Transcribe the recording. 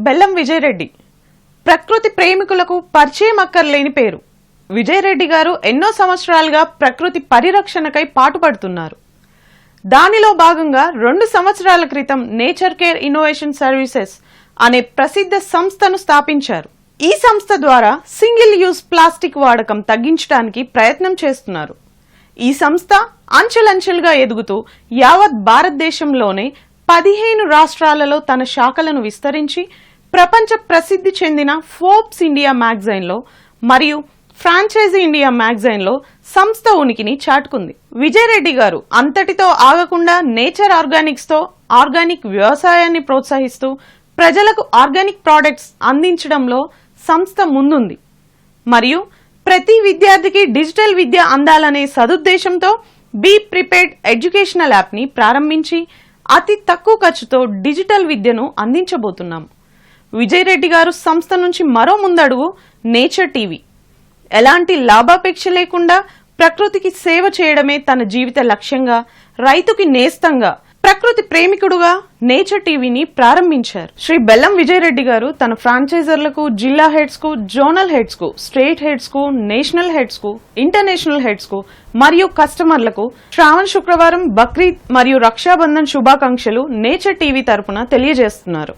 బెల్లం విజయరెడ్డి ప్రకృతి ప్రేమికులకు పరిచయం అక్కర్లేని పేరు. విజయరెడ్డి గారు ఎన్నో సంవత్సరాలుగా ప్రకృతి పరిరక్షణకై పాటుపడుతున్నారు. దానిలో భాగంగా 2 సంవత్సరాల క్రితం నేచర్ కేర్ ఇన్నోవేషన్ సర్వీసెస్ అనే ప్రసిద్ధ సంస్థను స్థాపించారు. ఈ సంస్థ ద్వారా సింగిల్ యూజ్ ప్లాస్టిక్ వాడకం తగ్గించడానికి ప్రయత్నం చేస్తున్నారు. ఈ సంస్థ అంచెలంచెలుగా ఎదుగుతూ యావత్ భారతదేశంలోనే 15 రాష్ట్రాలలో తన శాఖలను విస్తరించి ప్రపంచ ప్రసిద్ధి చెందిన ఫోర్బ్స్ ఇండియా మ్యాగజైన్లో మరియు ఫ్రాంచైజీ ఇండియా మ్యాగజైన్లో సంస్థ ఉనికిని చాటుకుంది. విజయరెడ్డి గారు అంతటితో ఆగకుండా నేచర్ ఆర్గానిక్స్తో ఆర్గానిక్ వ్యవసాయాన్ని ప్రోత్సహిస్తూ ప్రజలకు ఆర్గానిక్ ప్రోడక్ట్స్ అందించడంలో సంస్థ ముందుంది. మరియు ప్రతి విద్యార్థికి డిజిటల్ విద్య అందాలనే సదుద్దేశంతో బీ ప్రిపేర్డ్ ఎడ్యుకేషనల్ యాప్ని ప్రారంభించి అతి తక్కువ ఖర్చుతో డిజిటల్ విద్యను అందించబోతున్నాము. విజయరెడ్డి గారు సంస్థ నుంచి మరో ముందడుగు నేచర్ టీవీ. ఎలాంటి లాభాపేక్ష లేకుండా ప్రకృతికి సేవ చేయడమే తన జీవిత లక్ష్యంగా, రైతుకి నేస్తంగా, ప్రకృతి ప్రేమికుడుగా నేచర్ టీవీని ప్రారంభించారు. శ్రీ బెల్లం విజయరెడ్డి గారు తన ఫ్రాంచైజర్లకు, జిల్లా హెడ్స్ కు, జోనల్ హెడ్స్ కు, స్టేట్ హెడ్స్ కు, నేషనల్ హెడ్స్ కు, ఇంటర్నేషనల్ హెడ్స్ కు మరియు కస్టమర్లకు శ్రావణ శుక్రవారం, బక్రీద్ మరియు రక్షాబంధన్ శుభాకాంక్షలు నేచర్ టీవీ తరపున తెలియజేస్తున్నారు.